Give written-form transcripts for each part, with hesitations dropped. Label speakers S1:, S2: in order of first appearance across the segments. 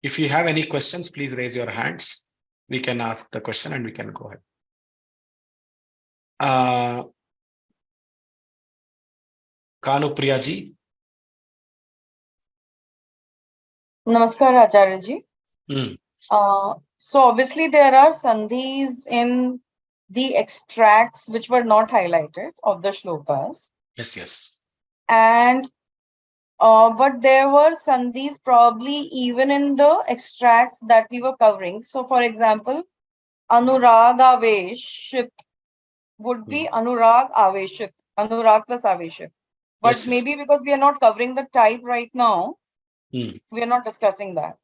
S1: If you have any questions, please raise your hands. We can ask the question and we can go ahead. Kanupriya ji.
S2: Namaskar, Acharya ji. So obviously there are sandhis in the extracts which were not highlighted of the shlokas.
S1: Yes, yes.
S2: And but there were sandhis probably even in the extracts that we were covering. So for example, anurag aveshit would be anurag aveshit, anurag plus aveshit. But
S1: yes,
S2: maybe
S1: yes.
S2: because we are not covering the type right now, we are not discussing that.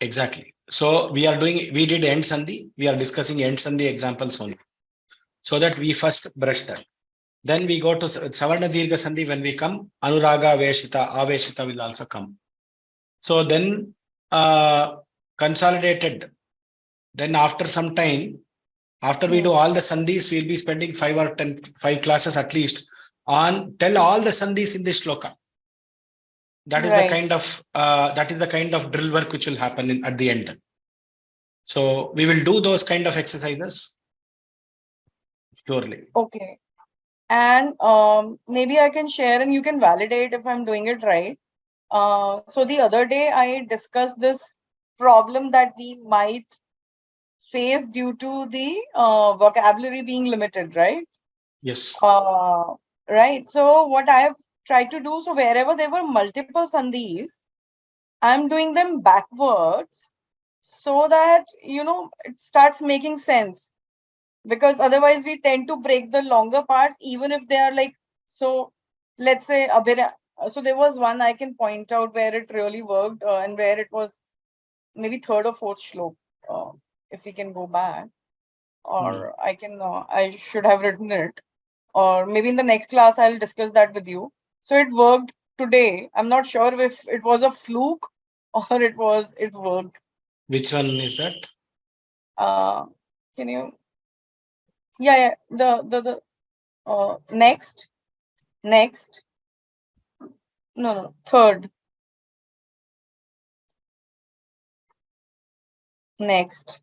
S1: Exactly. So we did end sandhi. We are discussing end sandhi examples only. So that we first brush that. Then we go to Savarna Dirgha Sandhi. When we come, Anuraga Aveshita will also come. So then consolidated. Then after some time, after we do all the Sandhis, we'll be spending 5 classes at least on tell all the Sandhis in this shloka. That is the kind of drill work which will happen at the end. So we will do those kind of exercises. Surely.
S2: Okay. And maybe I can share and you can validate if I'm doing it right. So the other day I discussed this problem that we might face due to the vocabulary being limited, right?
S1: Yes.
S2: Right. So what I have tried to do, so wherever there were multiple sandhis, I'm doing them backwards so that, it starts making sense. Because otherwise we tend to break the longer parts, even if they are like, so let's say so there was one I can point out where it really worked and where it was maybe third or fourth shlok, if we can go back, or I should have written it, or maybe in the next class I'll discuss that with you. So it worked today. I'm not sure if it was a fluke or it worked.
S1: Which one is that?
S2: Can you? Yeah. The next. No, third. Next.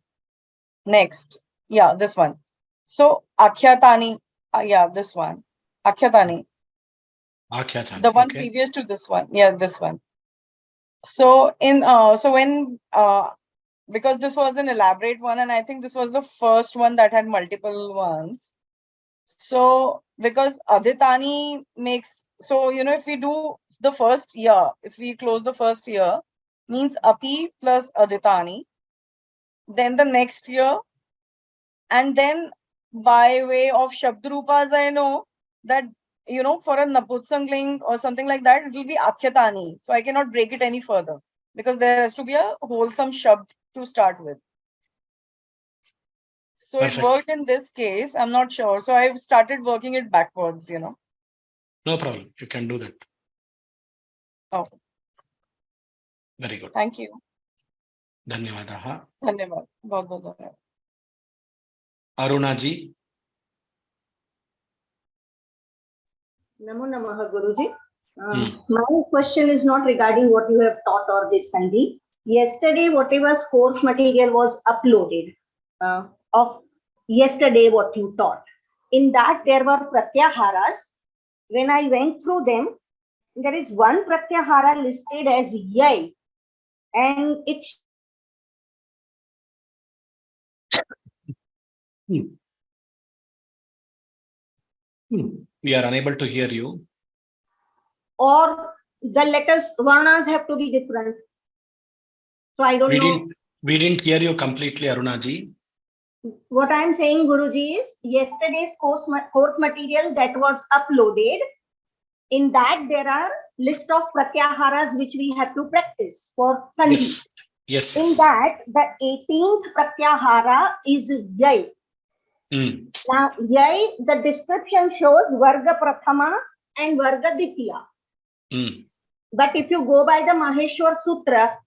S2: Yeah, this one. So Akhyatani. Yeah, this one. Akhyatani.
S1: Akhyatani.
S2: The one
S1: okay.
S2: previous to this one. Yeah, this one. So when because this was an elaborate one, and I think this was the first one that had multiple ones. So because Aditani makes, so if we do the first year, if we close the first year, means Api plus Aditani, then the next year, and then by way of Shabdrupas, I know that for a Naputsangling or something like that, it will be Akhyatani. So I cannot break it any further because there has to be a wholesome Shabd to start with. So Perfect. It worked in this case. I'm not sure. So I've started working it backwards,
S1: No problem. You can do that.
S2: Oh.
S1: Very good.
S2: Thank you.
S1: Dhanyavadaha.
S2: Dhanyavad. Bahut bahut dhanyavad.
S1: Aruna ji.
S3: Namo Namaha Guruji. My question is not regarding what you have taught or this Sandhi. Yesterday, whatever course material was uploaded of yesterday, what you taught, in that there were pratyaharas. When I went through them, there is one pratyahara listed as yai, and it
S1: We are unable to hear you.
S3: Or the letters, varnas have to be different. So I don't know.
S1: We didn't hear you completely, Aruna ji.
S3: What I am saying, Guruji, is yesterday's course material that was uploaded, in that there are list of pratyaharas which we have to practice for Sandhi.
S1: Yes.
S3: In that, the 18th pratyahara is yai. Now, yai, the description shows Varga Prathama and Varga Ditya. But if you go by the Maheshwar Sutra,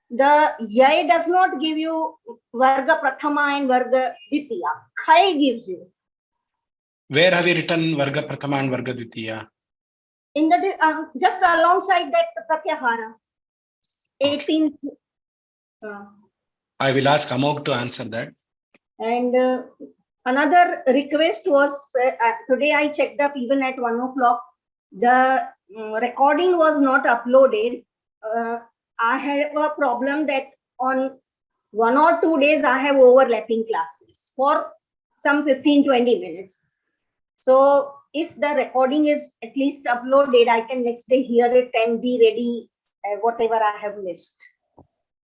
S3: the yai does not give you Varga Prathama and Varga Ditya. Khai gives you.
S1: Where have you written Varga Prathama and Varga Ditya?
S3: In the just alongside that pratyahara, 18th
S1: I will ask Amog to answer that.
S3: And another request was today I checked up even at 1 o'clock. The recording was not uploaded. I have a problem that on 1 or 2 days I have overlapping classes for some 15-20 minutes. So if the recording is at least uploaded, I can next day hear it and be ready whatever I have missed.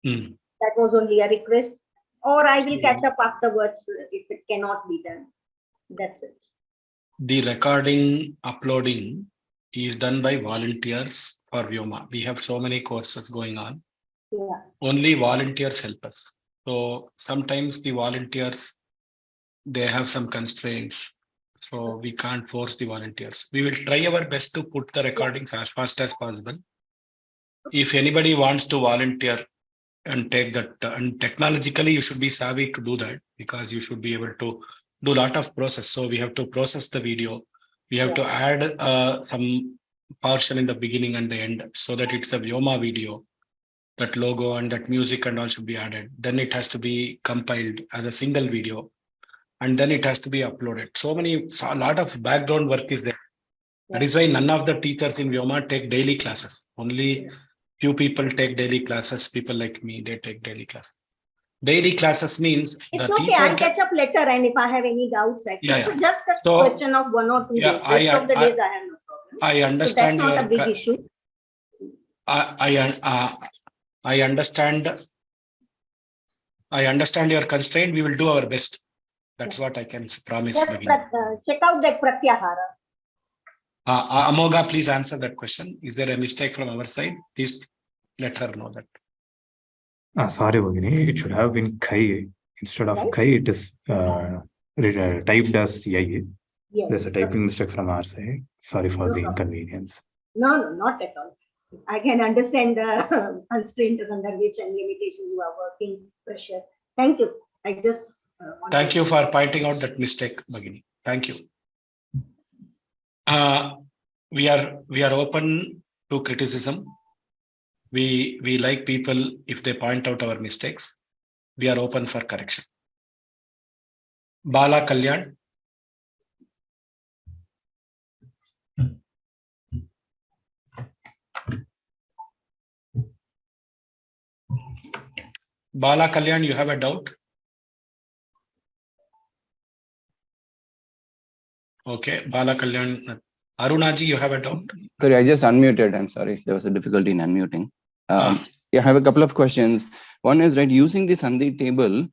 S3: That was only a request. Or I will catch up afterwards if it cannot be done. That's it.
S1: The recording uploading is done by volunteers for Vyoma. We have so many courses going on.
S3: Yeah.
S1: Only volunteers help us. So sometimes the volunteers, they have some constraints. So we can't force the volunteers. We will try our best to put the recordings as fast as possible. If anybody wants to volunteer and take that, and technologically you should be savvy to do that, because you should be able to do a lot of process. So we have to process the video. We have to add some portion in the beginning and the end so that it's a Vyoma video. That logo and that music and all should be added. Then it has to be compiled as a single video, and then it has to be uploaded. A lot of background work is there. That is why none of the teachers in Vyoma take daily classes. Only few people take daily classes. People like me, they take daily classes. Daily classes means
S3: it's
S1: the
S3: okay.
S1: teacher
S3: I'll catch up later, and if I have any doubts, it's just a question of 1 or 2 days. Rest of the days I have no problem.
S1: I understand
S3: so that's not a big issue.
S1: I understand your constraint. We will do our best. That's what I can promise.
S3: Just check out that pratyahara.
S1: Amoga, please answer that question. Is there a mistake from our side? Please let her know that.
S4: Sorry, Bhagini. It should have been Kai. Instead of Kai, it is typed as Yai.
S3: Yes.
S4: There's a typing mistake from our side. Sorry for the inconvenience.
S3: No, not at all. I can understand the constraints under which and limitations you are working, pressure. Thank you. I just
S1: thank you for pointing out that mistake, Bhagini. Thank you. We are open to criticism. We like people if they point out our mistakes. We are open for correction. Bala Kalyan. Bala Kalyan, you have a doubt? Okay, Bala Kalyan. Arunaji, you have a doubt?
S5: Sorry, I just unmuted. I'm sorry. There was a difficulty in unmuting. I have a couple of questions. One is, right, using the Sandhi table,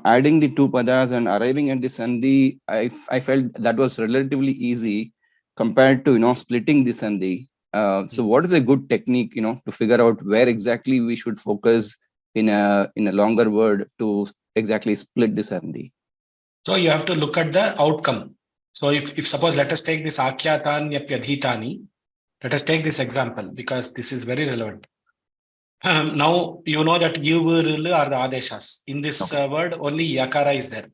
S5: adding the two padas and arriving at the Sandhi, I felt that was relatively easy compared to, splitting the Sandhi. So what is a good technique, to figure out where exactly we should focus in a longer word to exactly split the Sandhi?
S1: So you have to look at the outcome. So if suppose, let us take this Akhyatanyapyadhitani, let us take this example because this is very relevant. Now you know that Yuvrulu are the Adeshas. In this word, only Yakara is there.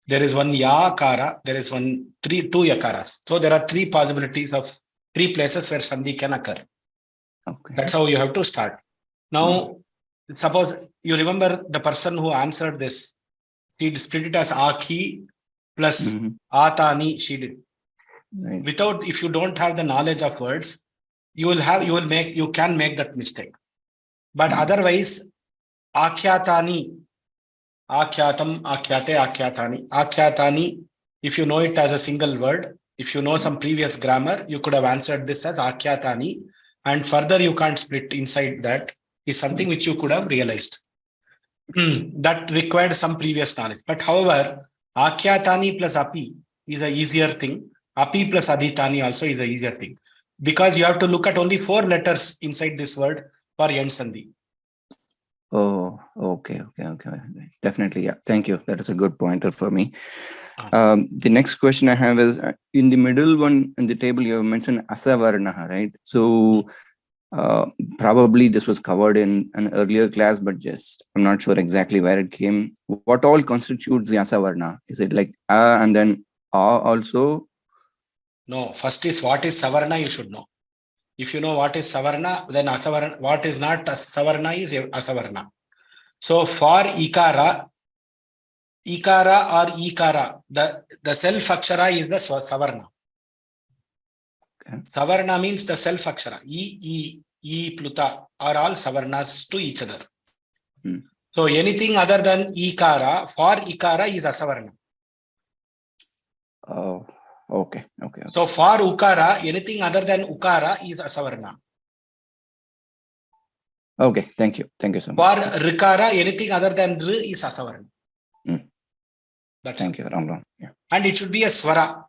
S1: There is one Yakara, there is two Yakaras. So there are three possibilities of three places where Sandhi can occur.
S5: Okay.
S1: That's how you have to start. Now, suppose you remember the person who answered this, she split it as Akhi plus Atani, she did.
S5: Right.
S1: If you don't have the knowledge of words, you can make that mistake. But otherwise, Akhyatani, Akhyatam, Akhyate, Akhyatani. Akhyatani, if you know it as a single word, if you know some previous grammar, you could have answered this as Akhyatani. And further, you can't split inside that is something which you could have realized. That required some previous knowledge. But however, Akhyatani plus Api is an easier thing. Api plus Adhitani also is an easier thing. Because you have to look at only 4 letters inside this word for Yan Sandhi.
S5: Oh, okay. Definitely, yeah. Thank you. That is a good pointer for me. The next question I have is, in the middle one in the table, you have mentioned Asavarna, right? So probably this was covered in an earlier class, but I'm not sure exactly where it came. What all constitutes the Asavarna? Is it like A and then A also?
S1: No, first is what is Savarna, you should know. If you know what is Savarna, then Asavarna, what is not Savarna is Asavarna. So for ikara or ikara, the self akshara is the savarna.
S5: Okay.
S1: Savarna means the self akshara. E, pluta are all savarnas to each other.
S5: Hmm.
S1: So anything other than ikara, for ikara is asavarna.
S5: Oh, okay.
S1: So for ukara, anything other than ukara is asavarna.
S5: Okay, thank you so much.
S1: For rikara, anything other than r is asavarna. That's
S5: Thank you, Ram. Yeah.
S1: And it should be a swara.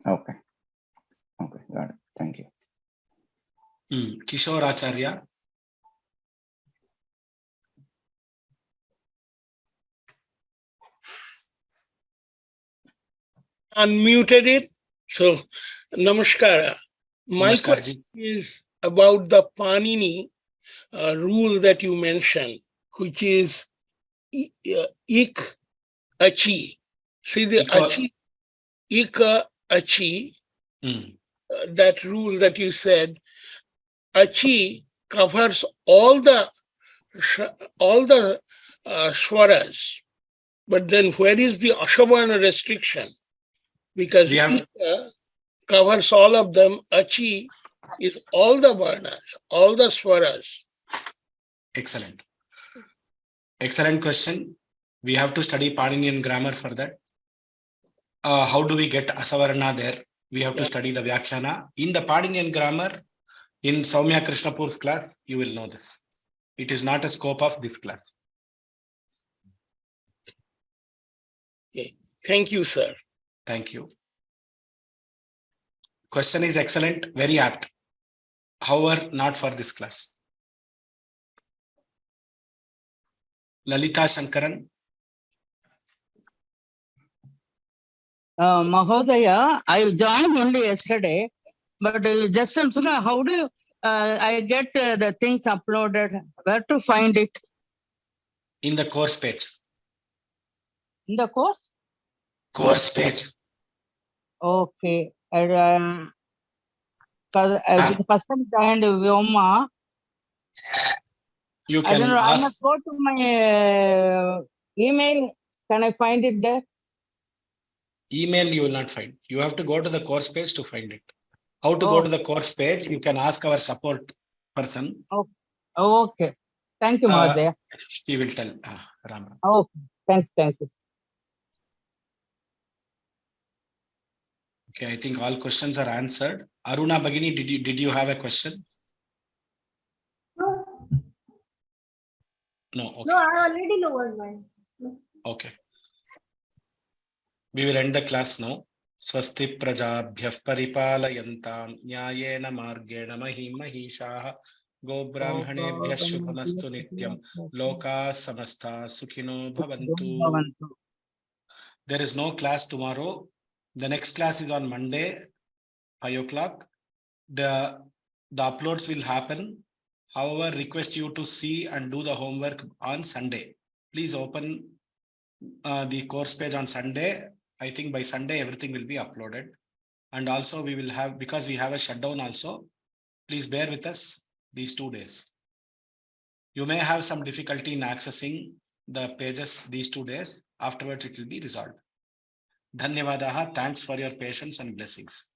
S5: Okay, got it. Thank you.
S1: Kishore Acharya.
S6: Unmuted it. So, namaskara. My
S1: Namaskar
S6: question is about the Panini rule that you mentioned, which is ik, achi. See the achi, ika, achi, that rule that you said, achi covers all the swaras. But then where is the ashavarna restriction? Because ika covers all of them. Achi is all the varnas, all the swaras.
S1: Excellent. Excellent question. We have to study Paninian grammar for that. How do we get asavarna there? We have to study the Vyakhyana. In the Paninian grammar, in Soumya Krishnapur's class, you will know this. It is not a scope of this class.
S6: Okay. Thank you, sir.
S1: Thank you. Question is excellent, very apt. However, not for this class. Lalita Shankaran.
S7: Mahodaya, I joined only yesterday, but just how do you, I get the things uploaded? Where to find it?
S1: In the course page.
S7: In the course?
S1: Course page.
S7: Okay. Because the first time joined Vyoma.
S1: You
S7: I don't
S1: can
S7: know, I must
S1: ask.
S7: go to my email. Can I find it there?
S1: Email you will not find. You have to go to the course page to find it. How to go to the course page? You can ask our support person.
S7: Okay. Thank you, Mahodaya.
S1: He will tell. Ram.
S7: Okay. Thank you.
S1: Okay, I think all questions are answered. Aruna Bagini, did you have a question?
S3: No.
S1: No. Okay.
S3: No, I already lowered mine.
S1: Okay. We will end the class now. Swasti prajabhyah paripalayantam nyayena margena mahimahishah gobrahmanebhyah shubhamastu nityam loka samasta sukhino bhavantu. There is no class tomorrow. The next class is on Monday, 5 o'clock. The uploads will happen. However, request you to see and do the homework on Sunday. Please open the course page on Sunday. I think by Sunday, everything will be uploaded. And also we will have, because we have a shutdown also, please bear with us these 2 days. You may have some difficulty in accessing the pages these 2 days. Afterwards, it will be resolved. Dhanyavadaha. Thanks for your patience and blessings.